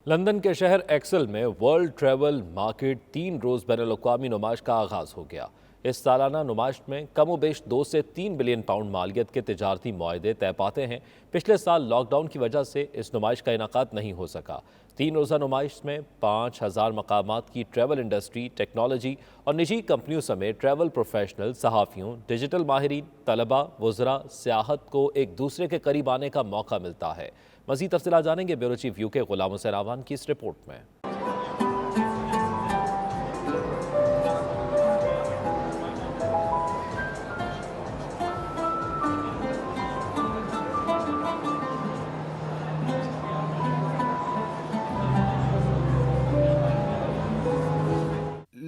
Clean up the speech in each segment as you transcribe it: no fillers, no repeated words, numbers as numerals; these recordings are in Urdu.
لندن کے شہر ایکسل میں ورلڈ ٹریول مارکیٹ 3 روز بین الاقوامی نمائش کا آغاز ہو گیا۔ اس سالانہ نمائش میں کم و بیش 2 سے 3 بلین پاؤنڈ مالیت کے تجارتی معاہدے طے پاتے ہیں۔ پچھلے سال لاک ڈاؤن کی وجہ سے اس نمائش کا انعقاد نہیں ہو سکا۔ 3 روزہ نمائش میں 5000 مقامات کی ٹریول انڈسٹری، ٹیکنالوجی اور نجی کمپنیوں سمیت ٹریول پروفیشنل، صحافیوں، ڈیجیٹل ماہرین، طلباء، وزراء، سیاحت کو ایک دوسرے کے قریب آنے کا موقع ملتا ہے۔ مزید تفصیلات جانیں گے بیورو چیف یو کے غلام حسین راوان کی اس رپورٹ میں۔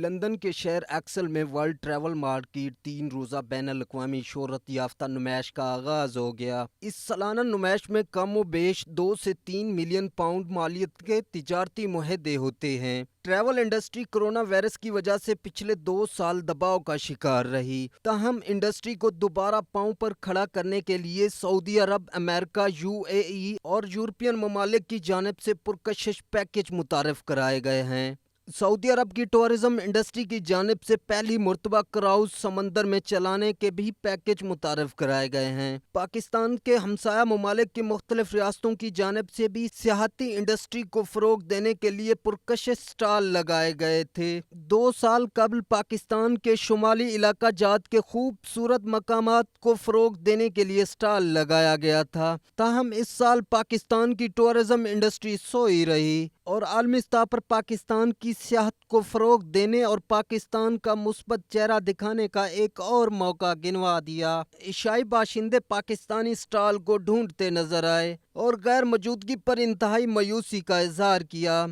لندن کے شہر ایکسل میں ورلڈ ٹریول مارکیٹ 3 روزہ بین الاقوامی شہرت یافتہ نمائش کا آغاز ہو گیا۔ اس سالانہ نمائش میں کم و بیش 2 سے 3 ملین پاؤنڈ مالیت کے تجارتی معاہدے ہوتے ہیں۔ ٹریول انڈسٹری کرونا وائرس کی وجہ سے پچھلے 2 سال دباؤ کا شکار رہی، تاہم انڈسٹری کو دوبارہ پاؤں پر کھڑا کرنے کے لیے سعودی عرب، امریکہ، UAE اور یورپین ممالک کی جانب سے پرکشش پیکج متعارف کرائے گئے ہیں۔ سعودی عرب کی ٹورزم انڈسٹری کی جانب سے پہلی مرتبہ کراؤز سمندر میں چلانے کے بھی پیکج متعارف کرائے گئے ہیں۔ پاکستان کے ہمسایہ ممالک کی مختلف ریاستوں کی جانب سے بھی سیاحتی انڈسٹری کو فروغ دینے کے لیے پرکشش سٹال لگائے گئے تھے۔ 2 سال قبل پاکستان کے شمالی علاقہ جات کے خوبصورت مقامات کو فروغ دینے کے لیے سٹال لگایا گیا تھا، تاہم اس سال پاکستان کی ٹورزم انڈسٹری سوئی رہی اور عالمی سطح پر پاکستان کی سیاحت کو فروغ دینے اور پاکستان کا مثبت چہرہ دکھانے کا ایک اور موقع گنوا دیا۔ عیسائی باشندے پاکستانی سٹال کو ڈھونڈتے نظر آئے اور غیر موجودگی پر انتہائی مایوسی کا اظہار کیا۔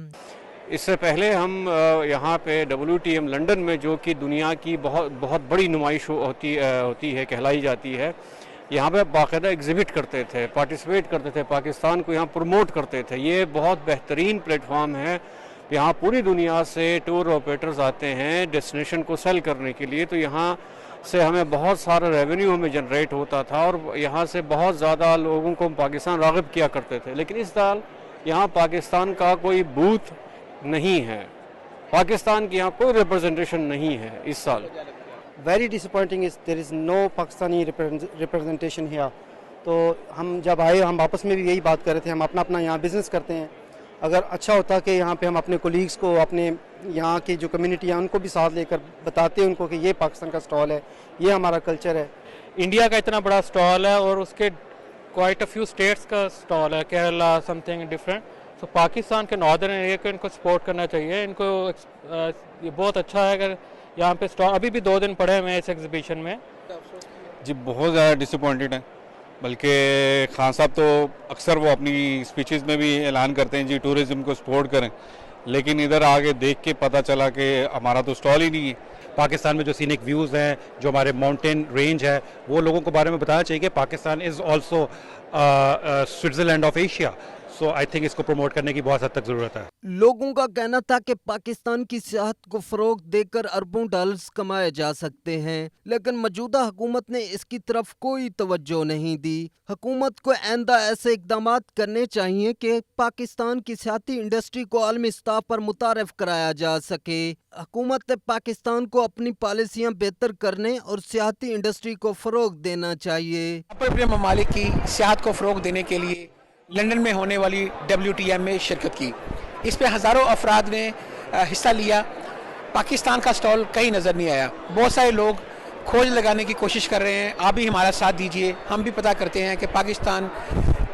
اس سے پہلے ہم یہاں پہ WTM لنڈن میں، جو کہ دنیا کی بہت بڑی نمائش ہوتی ہے، کہلائی جاتی ہے، یہاں پہ باقاعدہ ایگزیبٹ کرتے تھے، پارٹیسپیٹ کرتے تھے، پاکستان کو یہاں پروموٹ کرتے تھے۔ یہ بہت بہترین پلیٹ فارم ہے، یہاں پوری دنیا سے ٹور آپریٹرز آتے ہیں ڈیسٹینیشن کو سیل کرنے کے لیے، تو یہاں سے ہمیں بہت سارا ریونیو ہمیں جنریٹ ہوتا تھا اور یہاں سے بہت زیادہ لوگوں کو پاکستان راغب کیا کرتے تھے۔ لیکن اس سال یہاں پاکستان کا کوئی بوتھ نہیں ہے، پاکستان کی یہاں کوئی ریپرزنٹیشن نہیں ہے اس سال۔ Very disappointing is there is no Pakistani representation here. تو ہم جب آئے ہم آپس میں بھی یہی بات کر رہے تھے، ہم اپنا یہاں بزنس کرتے ہیں، اگر اچھا ہوتا کہ یہاں پہ ہم اپنے کولیگز کو، اپنے یہاں کی جو کمیونٹی ہے ان کو بھی ساتھ لے کر بتاتے ان کو کہ یہ پاکستان کا سٹال ہے، یہ ہمارا کلچر ہے۔ انڈیا کا اتنا بڑا سٹال ہے اور اس کے کوائٹ اے فیو اسٹیٹس کا سٹال ہے، کیرلا سم تھنگ ڈفرینٹ، تو پاکستان کے ناردرن ایریا کو ان کو سپورٹ کرنا چاہیے۔ ان کو یہ بہت اچھا ہے اگر یہاں پہ سٹال، ابھی بھی 2 دن پڑے ہوئے ہیں اس ایگزیبیشن میں۔ جی بہت زیادہ ڈسپوائنٹڈ ہیں، بلکہ خان صاحب تو اکثر وہ اپنی اسپیچز میں بھی اعلان کرتے ہیں جی ٹورزم کو سپورٹ کریں، لیکن ادھر آگے دیکھ کے پتہ چلا کہ ہمارا تو سٹال ہی نہیں ہے۔ پاکستان میں جو سینک ویوز ہیں، جو ہمارے ماؤنٹین رینج ہے، وہ لوگوں کو بارے میں بتانا چاہیے کہ Pakistan is also Switzerland of Asia, so I think اس کو پروموٹ کرنے کی بہت حد تک ضرورت ہے۔ لوگوں کا کہنا تھا کہ پاکستان کی سیاحت کو فروغ دے کر اربوں ڈالرز کمائے جا سکتے ہیں، لیکن موجودہ حکومت نے اس کی طرف کوئی توجہ نہیں دی۔ حکومت کو آئندہ ایسے اقدامات کرنے چاہیے کہ پاکستان کی سیاحتی انڈسٹری کو عالمی سطح پر متعارف کرایا جا سکے۔ حکومت نے پاکستان کو اپنی پالیسیاں بہتر کرنے اور سیاحتی انڈسٹری کو فروغ دینا چاہیے۔ اپنے ممالک کی سیاحت کو فروغ دینے کے لیے لندن میں ہونے والی WTM میں شرکت کی، اس پہ ہزاروں افراد نے حصہ لیا۔ پاکستان کا سٹال کہیں نظر نہیں آیا، بہت سارے لوگ کھوج لگانے کی کوشش کر رہے ہیں، آپ بھی ہمارا ساتھ دیجئے، ہم بھی پتہ کرتے ہیں کہ پاکستان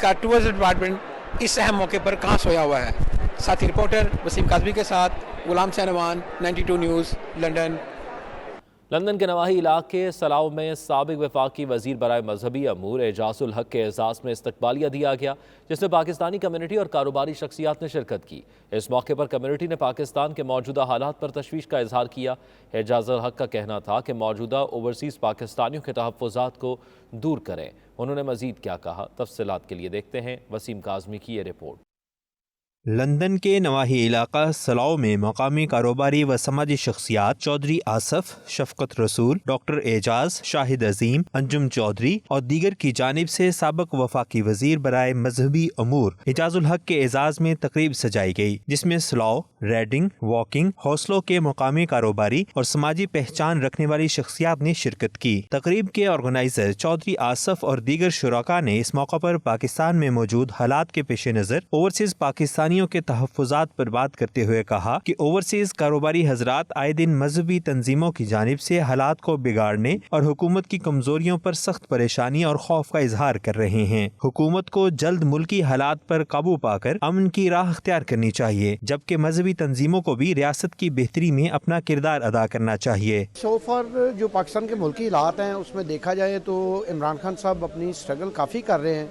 کا ٹورزم ڈپارٹمنٹ اس اہم موقع پر کہاں سویا ہوا ہے۔ ساتھی رپورٹر وسیم کاظمی کے ساتھ غلام حسین راوان، 92 نیوز، لندن۔ لندن کے نواحی علاقے سلاؤ میں سابق وفاقی وزیر برائے مذہبی امور اعجاز الحق کے اعزاز میں استقبالیہ دیا گیا، جس میں پاکستانی کمیونٹی اور کاروباری شخصیات نے شرکت کی۔ اس موقع پر کمیونٹی نے پاکستان کے موجودہ حالات پر تشویش کا اظہار کیا۔ اعجاز الحق کا کہنا تھا کہ موجودہ اوورسیز پاکستانیوں کے تحفظات کو دور کریں۔ انہوں نے مزید کیا کہا، تفصیلات کے لیے دیکھتے ہیں وسیم کاظمی کی یہ رپورٹ۔ لندن کے نواحی علاقہ سلاؤ میں مقامی کاروباری و سماجی شخصیات چودھری آصف، شفقت رسول، ڈاکٹر اعجاز، شاہد عظیم، انجم چودھری اور دیگر کی جانب سے سابق وفاقی وزیر برائے مذہبی امور اعجاز الحق کے اعزاز میں تقریب سجائی گئی، جس میں سلاؤ، ریڈنگ، واکنگ، حوصلوں کے مقامی کاروباری اور سماجی پہچان رکھنے والی شخصیات نے شرکت کی۔ تقریب کے آرگنائزر چودھری آصف اور دیگر شرکاء نے اس موقع پر پاکستان میں موجود حالات کے پیش نظر اوورسیز پاکستانیوں کے تحفظات پر بات کرتے ہوئے کہا کہ اوورسیز کاروباری حضرات آئے دن مذہبی تنظیموں کی جانب سے حالات کو بگاڑنے اور حکومت کی کمزوریوں پر سخت پریشانی اور خوف کا اظہار کر رہے ہیں۔ حکومت کو جلد ملکی حالات پر قابو پا کر امن کی راہ اختیار کرنی چاہیے، جبکہ مذہبی تنظیموں کو بھی ریاست کی بہتری میں اپنا کردار ادا کرنا چاہیے۔ سو فار جو پاکستان کے ملکی حالات ہیں اس میں دیکھا جائے تو عمران خان صاحب اپنی اسٹرگل کافی کر رہے ہیں،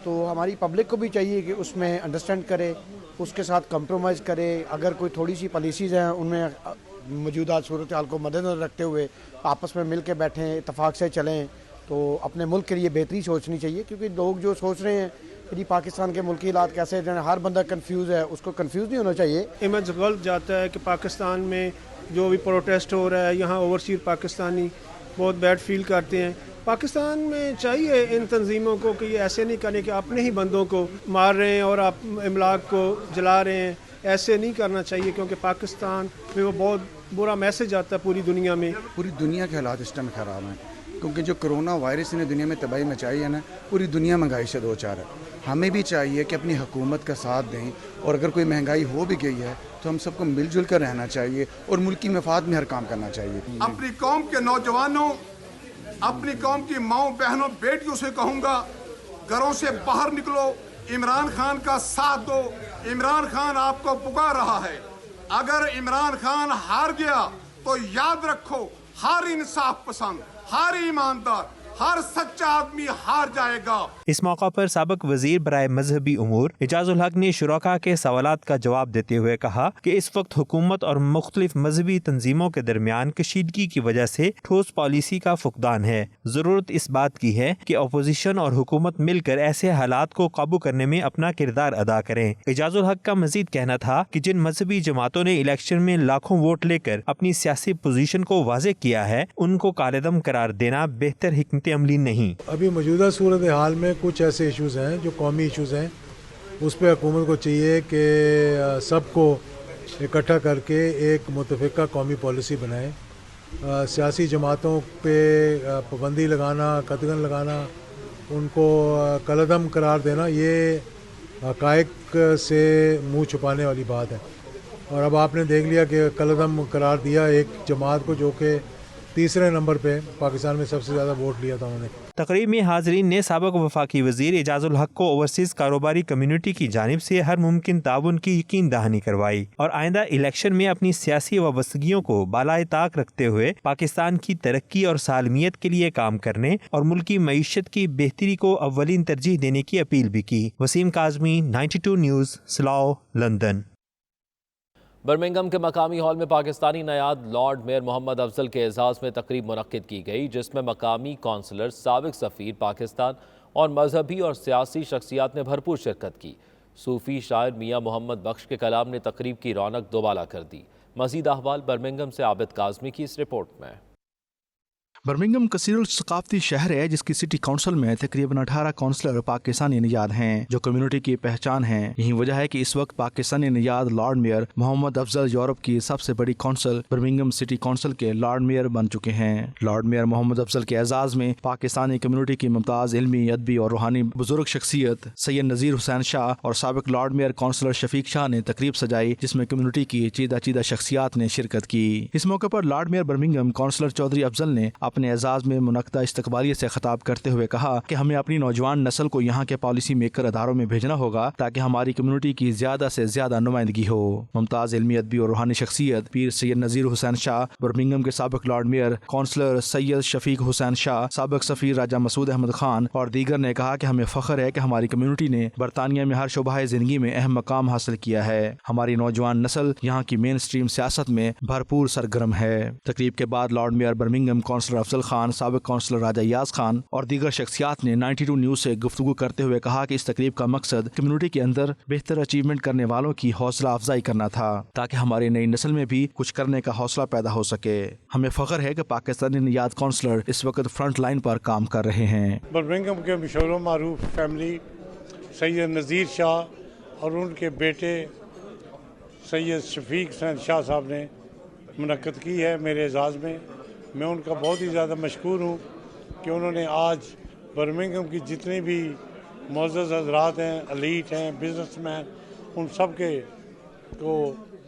تو ہماری پبلک کو بھی چاہیے کہ اس میں انڈرسٹینڈ کرے، اس کے ساتھ کمپرومائز کرے۔ اگر کوئی تھوڑی سی پالیسیز ہیں ان میں موجودہ صورتحال کو مد نظر رکھتے ہوئے آپس میں مل کے بیٹھیں، اتفاق سے چلیں، تو اپنے ملک کے لیے بہتری سوچنی چاہیے، کیونکہ لوگ جو سوچ رہے ہیں کہ پاکستان کے ملکی حالات کیسے ہیں، ہر بندہ کنفیوز ہے، اس کو کنفیوز نہیں ہونا چاہیے۔ امیج غلط جاتا ہے کہ پاکستان میں جو بھی پروٹیسٹ ہو رہا ہے یہاں اوورسیز پاکستانی بہت بیڈ فیل کرتے ہیں۔ پاکستان میں چاہیے ان تنظیموں کو کہ یہ ایسے نہیں کریں کہ اپنے ہی بندوں کو مار رہے ہیں اور آپ املاک کو جلا رہے ہیں، ایسے نہیں کرنا چاہیے، کیونکہ پاکستان میں وہ بہت برا میسج آتا ہے پوری دنیا میں۔ پوری دنیا کے حالات اس ٹائم خراب ہیں، کیونکہ جو کرونا وائرس نے دنیا میں تباہی مچائی ہے نا، پوری دنیا مہنگائی سے دو چار ہے۔ ہمیں بھی چاہیے کہ اپنی حکومت کا ساتھ دیں، اور اگر کوئی مہنگائی ہو بھی گئی ہے تو ہم سب کو مل جل کر رہنا چاہیے اور ملکی مفاد میں ہر کام کرنا چاہیے۔ اپنی قوم کے نوجوانوں، اپنی قوم کی ماؤں بہنوں بیٹیوں سے کہوں گا، گھروں سے باہر نکلو، عمران خان کا ساتھ دو۔ عمران خان آپ کو پکار رہا ہے، اگر عمران خان ہار گیا تو یاد رکھو ہر انصاف پسند، ہر ایماندار، ہر سچا آدمی ہار جائے گا۔ اس موقع پر سابق وزیر برائے مذہبی امور اعجاز الحق نے شرکاء کے سوالات کا جواب دیتے ہوئے کہا کہ اس وقت حکومت اور مختلف مذہبی تنظیموں کے درمیان کشیدگی کی وجہ سے ٹھوس پالیسی کا فقدان ہے۔ ضرورت اس بات کی ہے کہ اپوزیشن اور حکومت مل کر ایسے حالات کو قابو کرنے میں اپنا کردار ادا کریں۔ اعجاز الحق کا مزید کہنا تھا کہ جن مذہبی جماعتوں نے الیکشن میں لاکھوں ووٹ لے کر اپنی سیاسی پوزیشن کو واضح کیا ہے، ان کو کالعدم قرار دینا بہتر حکمت عملی نہیں۔ ابھی موجودہ صورتحال میں کچھ ایسے ایشوز ہیں جو قومی ایشوز ہیں، اس پہ حکومت کو چاہیے کہ سب کو اکٹھا کر کے ایک متفقہ قومی پالیسی بنائے۔ سیاسی جماعتوں پہ پابندی لگانا، قدغن لگانا، ان کو کالعدم قرار دینا، یہ حقائق سے منہ چھپانے والی بات ہے۔ اور اب آپ نے دیکھ لیا کہ کالعدم قرار دیا ایک جماعت کو جو کہ تیسرے نمبر پہ پاکستان میں سب سے زیادہ ووٹ لیا تھا انہوں نے۔ تقریب میں حاضرین نے سابق وفاقی وزیر اعجاز الحق کو اوورسیز کاروباری کمیونٹی کی جانب سے ہر ممکن تعاون کی یقین دہانی کروائی اور آئندہ الیکشن میں اپنی سیاسی وابستگیوں کو بالائے طاق رکھتے ہوئے پاکستان کی ترقی اور سالمیت کے لیے کام کرنے اور ملکی معیشت کی بہتری کو اولین ترجیح دینے کی اپیل بھی کی۔ Waseem Kazmi, 92 news, Slough, London. Birmingham کے مقامی ہال میں پاکستانی نیاد لارڈ میئر محمد افضل کے اعزاز میں تقریب منعقد کی گئی، جس میں مقامی کونسلر، سابق سفیر پاکستان اور مذہبی اور سیاسی شخصیات نے بھرپور شرکت کی۔ صوفی شاعر میاں محمد بخش کے کلام نے تقریب کی رونق دوبالا کر دی۔ مزید احوال برمنگھم سے عابد کاظمی کی اس رپورٹ میں۔ برمنگھم کثیر الثقافتی شہر ہے، جس کی سٹی کونسل میں تقریباً 18 کونسلر پاکستانی نژاد ہیں جو کمیونٹی کی پہچان ہیں۔ یہی وجہ ہے کہ اس وقت پاکستانی نژاد لارڈ میئر محمد افضل یورپ کی سب سے بڑی کونسل برمنگھم سٹی کونسل کے لارڈ میئر بن چکے ہیں۔ لارڈ میئر محمد افضل کے اعزاز میں پاکستانی کمیونٹی کی ممتاز علمی، ادبی اور روحانی بزرگ شخصیت سید نذیر حسین شاہ اور سابق لارڈ میئر کونسلر شفیق شاہ نے تقریب سجائی، جس میں کمیونٹی کی چیدہ شخصیات نے شرکت کی۔ اس موقع پر lord mayor Birmingham councillor Chaudhry Afzal نے اپنے اعزاز میں منعقدہ استقبالیہ سے خطاب کرتے ہوئے کہا کہ ہمیں اپنی نوجوان نسل کو یہاں کے پالیسی میکر اداروں میں بھیجنا ہوگا تاکہ ہماری کمیونٹی کی زیادہ سے زیادہ نمائندگی ہو۔ ممتاز علمی، ادبی اور روحانی شخصیت پیر سید نذیر حسین شاہ، برمنگھم کے سابق لارڈ میئر کونسلر سید شفیق حسین شاہ، سابق سفیر راجہ مسعود احمد خان اور دیگر نے کہا کہ ہمیں فخر ہے کہ ہماری کمیونٹی نے برطانیہ میں ہر شعبہ زندگی میں اہم مقام حاصل کیا ہے۔ ہماری نوجوان نسل یہاں کی مین سٹریم سیاست میں بھرپور سرگرم ہے۔ تقریب کے بعد لارڈ میئر برمنگھم کونسلر افضل خان، سابق کونسلر راجہ ایاز خان اور دیگر شخصیات نے 92 نیوز سے گفتگو کرتے ہوئے کہا کہ اس تقریب کا مقصد کمیونٹی کے اندر بہتر اچیومنٹ کرنے والوں کی حوصلہ افزائی کرنا تھا تاکہ ہماری نئی نسل میں بھی کچھ کرنے کا حوصلہ پیدا ہو سکے۔ ہمیں فخر ہے کہ پاکستانی نژاد کونسلر اس وقت فرنٹ لائن پر کام کر رہے ہیں۔ برمنگھم کے مشہور و معروف فیملی سید نذیر شاہ اور ان کے بیٹے سید شفیق حسین شاہ صاحب نے منعقد کی ہے میرے اعزاز میں۔ میں ان کا بہت ہی زیادہ مشکور ہوں کہ انہوں نے آج برمنگھم کی جتنے بھی معزز حضرات ہیں، ایلیٹ ہیں، بزنس مین، ان سب کے کو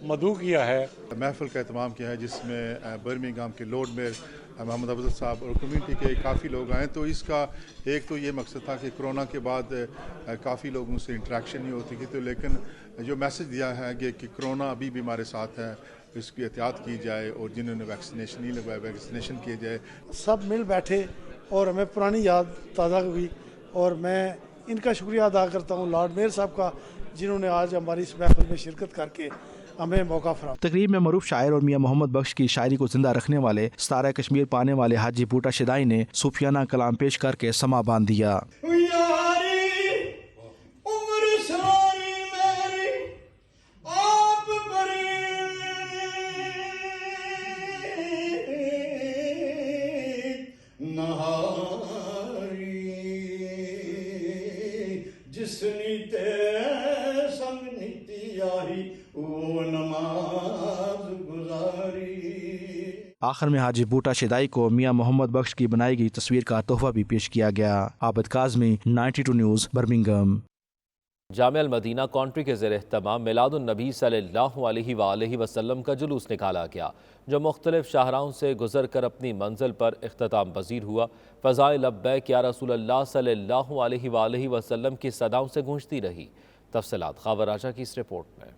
مدعو کیا ہے۔ محفل کا اہتمام کیا ہے جس میں برمنگھم کے لارڈ میئر محمد افضل صاحب اور کمیونٹی کے کافی لوگ آئے۔ تو اس کا ایک تو یہ مقصد تھا کہ کرونا کے بعد کافی لوگوں سے انٹریکشن نہیں ہوتی تھی، تو لیکن جو میسج دیا ہے کہ کرونا ابھی بھی ہمارے ساتھ ہے، اس کی احتیاط کی جائے اور جنہوں نے ویکسینیشن نہیں لگوایا ویکسینیشن کیے جائے۔ سب مل بیٹھے اور ہمیں پرانی یاد تازہ ہوئی، اور میں ان کا شکریہ ادا کرتا ہوں لارڈ میئر صاحب کا، جنہوں نے آج ہماری اس محفل میں شرکت کر کے ہمیں موقع فراہم۔ تقریب میں معروف شاعر اور میاں محمد بخش کی شاعری کو زندہ رکھنے والے ستارہ کشمیر پانے والے حاجی بوٹا شدائی نے صوفیانہ کلام پیش کر کے سما باندھ دیا۔ آخر میں حاجی بوٹا شدائی کو میاں محمد بخش کی بنائی گئی تصویر کا تحفہ بھی پیش کیا گیا۔ عابد کاظمی، 92 نیوز، برمنگھم۔ جامعہ المدینہ کانٹری کے زیر اہتمام میلاد النبی صلی اللہ علیہ وآلہ وسلم کا جلوس نکالا گیا، جو مختلف شاہراہوں سے گزر کر اپنی منزل پر اختتام پذیر ہوا۔ فضائے لبیک یا رسول اللہ صلی اللہ علیہ وآلہ وسلم کی صداؤں سے گونجتی رہی۔ تفصیلات خاور راجہ کی اس رپورٹ میں۔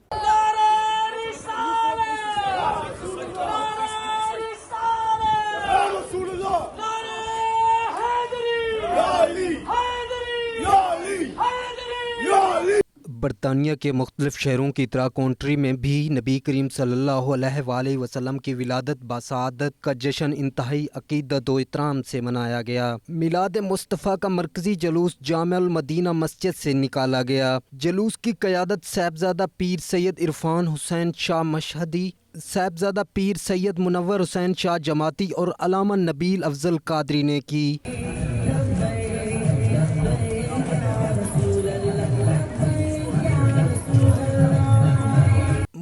برطانیہ کے مختلف شہروں کی طرح کونٹری میں بھی نبی کریم صلی اللہ علیہ وآلہ وسلم کی ولادت بسعادت کا جشن انتہائی عقیدت و احترام سے منایا گیا۔ میلاد مصطفیٰ کا مرکزی جلوس جامع المدینہ مسجد سے نکالا گیا۔ جلوس کی قیادت صاحبزادہ پیر سید عرفان حسین شاہ مشہدی، صاحبزادہ پیر سید منور حسین شاہ جماعتی اور علامہ نبیل افضل قادری نے کی۔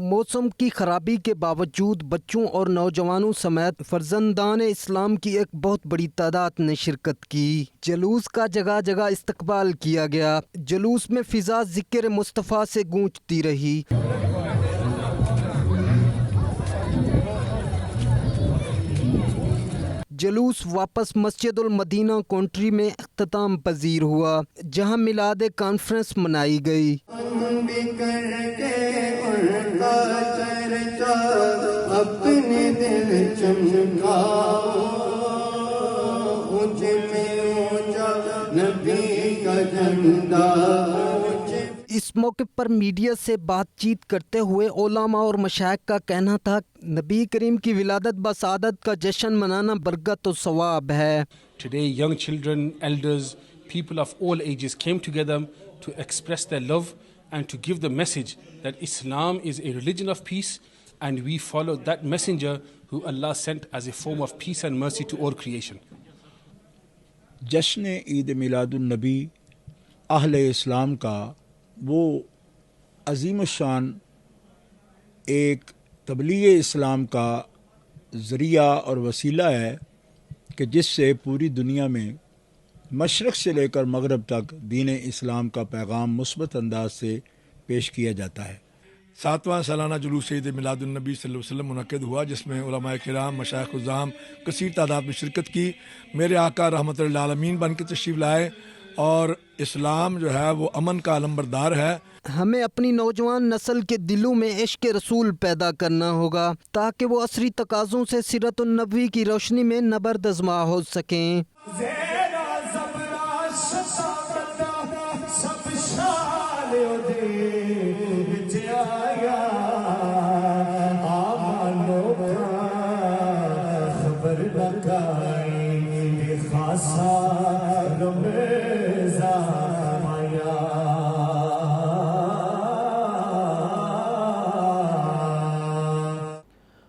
موسم کی خرابی کے باوجود بچوں اور نوجوانوں سمیت فرزندان اسلام کی ایک بہت بڑی تعداد نے شرکت کی۔ جلوس کا جگہ جگہ استقبال کیا گیا۔ جلوس میں فضا ذکر مصطفیٰ سے گونجتی رہی۔ جلوس واپس مسجد المدینہ کونٹری میں اختتام پذیر ہوا، جہاں میلاد کانفرنس منائی گئی۔ اپنے دل چمکاؤ نبی کا جھنڈا۔ اس موقع پر میڈیا سے بات چیت کرتے ہوئے علماء اور مشائخ کا کہنا تھا نبی کریم کی ولادت بسعادت کا جشن منانا برکت و ثواب ہے۔ Today young children, elders, people of all ages came together to express their love and to give the message that Islam is a religion of peace and we follow that messenger who Allah sent as a form of peace and mercy to all creation. جشن عید میلاد النبی اہل اسلام کا وہ عظیم الشان ایک تبلیغ اسلام کا ذریعہ اور وسیلہ ہے کہ جس سے پوری دنیا میں مشرق سے لے کر مغرب تک دین اسلام کا پیغام مثبت انداز سے پیش کیا جاتا ہے۔ 7واں سالانہ جلوس عید میلاد النبی صلی اللہ علیہ وسلم منعقد ہوا، جس میں علماء کرام، مشائخ الزام کثیر تعداد میں شرکت کی۔ میرے آقا رحمت للعالمین بن کے تشریف لائے، اور اسلام جو ہے وہ امن کا علمبردار ہے۔ ہمیں اپنی نوجوان نسل کے دلوں میں عشق رسول پیدا کرنا ہوگا تاکہ وہ عصری تقاضوں سے سیرت النبی کی روشنی میں نبرد آزما ہو سکیں۔ خبر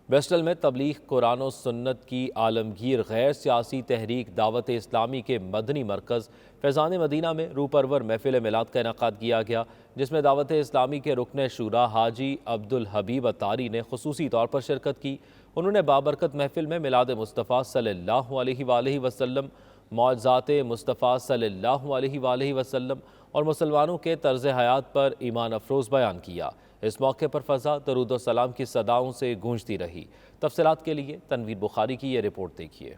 برسٹل میں تبلیغ قرآن و سنت کی عالمگیر غیر سیاسی تحریک دعوت اسلامی کے مدنی مرکز فیضان مدینہ میں روح پرور محفل میلاد کا انعقاد کیا گیا، جس میں دعوت اسلامی کے رکن شورا حاجی عبدالحبیب اتاری نے خصوصی طور پر شرکت کی۔ انہوں نے بابرکت محفل میں میلاد مصطفیٰ صلی اللہ علیہ وآلہ وسلم، معجزات مصطفیٰ صلی اللہ علیہ وآلہ وسلم اور مسلمانوں کے طرز حیات پر ایمان افروز بیان کیا۔ اس موقع پر فضا درود و سلام کی صداؤں سے گونجتی رہی۔ تفصیلات کے لیے تنویر بخاری کی یہ رپورٹ دیکھیے۔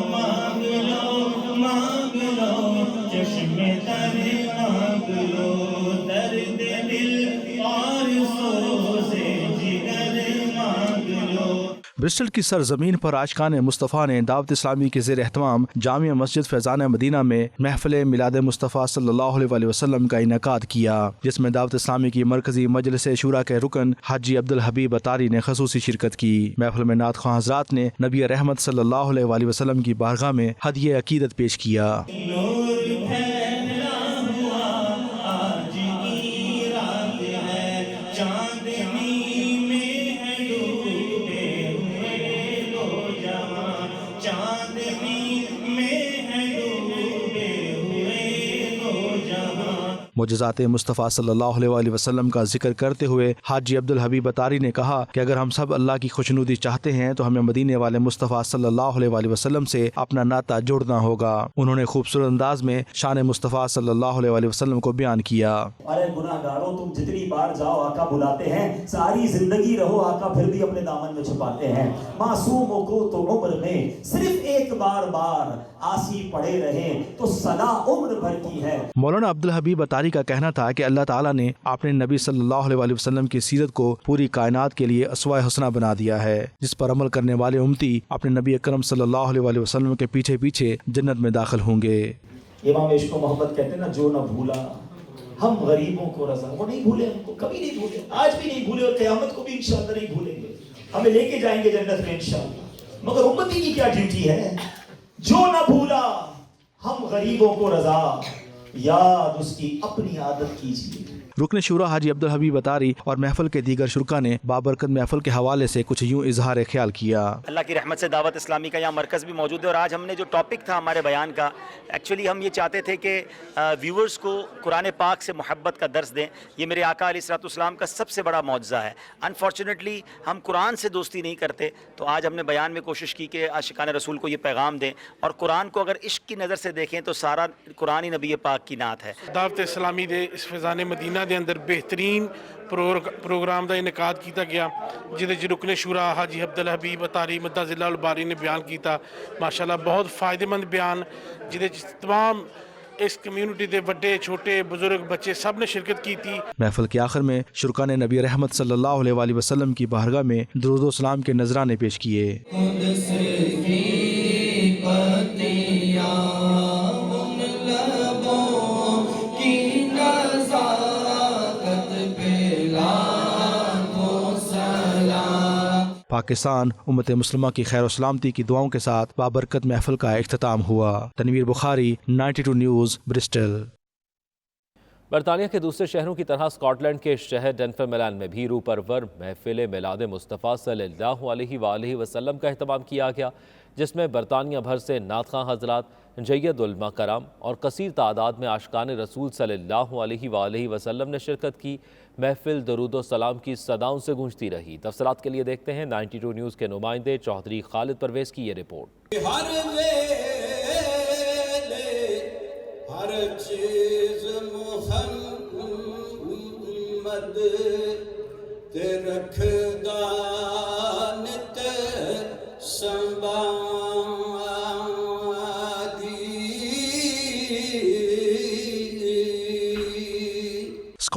برسٹل کی سرزمین پر عاشقان مصطفیٰ نے دعوت اسلامی کے زیر اہتمام جامع مسجد فیضان مدینہ میں محفل میلاد مصطفیٰ صلی اللہ علیہ وسلم کا انعقاد کیا، جس میں دعوت اسلامی کی مرکزی مجلس شورا کے رکن حاجی عبدالحبیب اتاری نے خصوصی شرکت کی۔ محفل میں نعت خواں حضرات نے نبی رحمت صلی اللہ علیہ وسلم کی بارگاہ میں ہدیہ عقیدت پیش کیا۔ معجزات مصطفیٰ صلی اللہ علیہ وسلم کا ذکر کرتے ہوئے حاجی عبدالحبیب اتاری نے کہا کہ اگر ہم سب اللہ کی خوشنودی چاہتے ہیں تو ہمیں مدینے والے مصطفیٰ صلی اللہ علیہ وسلم سے اپنا ناطہ جوڑنا ہوگا۔ انہوں نے خوبصورت انداز میں شان مصطفیٰ صلی اللہ علیہ وسلم کو بیان کیا۔ ارے گناہ گاروں، تم جتنی بار جاؤ آقا بلاتے ہیں، ساری زندگی رہو آقا پھر بھی اپنے دامن میں چھپاتے ہیں۔ معصوموں کو تو عمر میں صرف ایک بار آسی پڑے رہیں تو صدا عمر بھر کی ہے۔ مولانا عبدالحبیب اتاری کا کہنا تھا کہ اللہ تعالیٰ نے اپنے نبی صلی اللہ علیہ وسلم کی سیرت کو پوری کائنات کے لیے اسوہ حسنہ بنا دیا ہے، جس پر عمل کرنے والے امتی اپنے نبی اکرم صلی اللہ علیہ وسلم کے پیچھے پیچھے جنت میں داخل ہوں گے۔ امام عشق و محبت کہتے ہیں نا، جو نہ بھولا ہم غریبوں کو رضا، وہ نہیں بھولے، ہم کو کبھی نہیں بھولے، آج بھی نہیں بھولے اور قیامت کو بھی انشاءاللہ نہیں بھولیں گے۔ ہمیں لے کے جائیں گے جنت میں انشاءاللہ۔ مگر امتی کی کیا ڈیوٹی ہے؟ جو نہ بھولا ہم غریبوں کو رضا، یاد اس کی اپنی عادت کیجیے۔ رکن شورا حاجی عبدالحبیب اتاری اور محفل کے دیگر شرکا نے بابرکت محفل کے حوالے سے کچھ یوں اظہار خیال کیا۔ اللہ کی رحمت سے دعوت اسلامی کا یہاں مرکز بھی موجود ہے، اور آج ہم نے جو ٹاپک تھا ہمارے بیان کا، ایکچولی ہم یہ چاہتے تھے کہ ویورز کو قرآن پاک سے محبت کا درس دیں۔ یہ میرے آقا علیہ الصلوۃ والسلام کا سب سے بڑا معجزہ ہے۔ انفارچونیٹلی ہم قرآن سے دوستی نہیں کرتے، تو آج ہم نے بیان میں کوشش کی کہ عاشقان رسول کو یہ پیغام دیں، اور قرآن کو اگر عشق کی نظر سے دیکھیں تو سارا قرآن ہی نبی پاک کی نعت ہے۔ دعوت اسلامی دے اس فیضان مدینہ دے اندر بہترین پروگرام دا انعقاد کیتا گیا، جہدے وچ رکن شورا حاجی عبدالحبیب اتاری مدہ ذلہ الباری نے بیان کیتا۔ ماشاءاللہ بہت فائدہ مند بیان، جہدے وچ تمام اس کمیونٹی دے بڑے چھوٹے بزرگ بچے سب نے شرکت کی تھی۔ محفل کے آخر میں شرکا نے نبی رحمت صلی اللہ علیہ وسلم کی بارگاہ میں درود و سلام کے نذرانے پیش کیے۔ پاکستان امت مسلمہ کی خیر و سلامتی کی دعاؤں کے ساتھ بابرکت محفل کا اختتام ہوا۔ تنویر بخاری، 92 نیوز، برسٹل۔ برطانیہ کے دوسرے شہروں کی طرح اسکاٹ لینڈ کے شہر ڈنفرملین میں بھی روح پرور محفل میلاد مصطفیٰ صلی اللہ علیہ وآلہ وسلم کا اہتمام کیا گیا، جس میں برطانیہ بھر سے نعت خواں حضرات، جید علماء کرام اور کثیر تعداد میں عاشقان رسول صلی اللہ علیہ وآلہ وسلم نے شرکت کی۔ محفل درود و سلام کی صداؤں سے گونجتی رہی۔ تفصیلات کے لیے دیکھتے ہیں 92 نیوز کے نمائندے چودھری خالد پرویز کی یہ رپورٹ۔ ہر چیز محمد تے رکھدا نت سنبھالی۔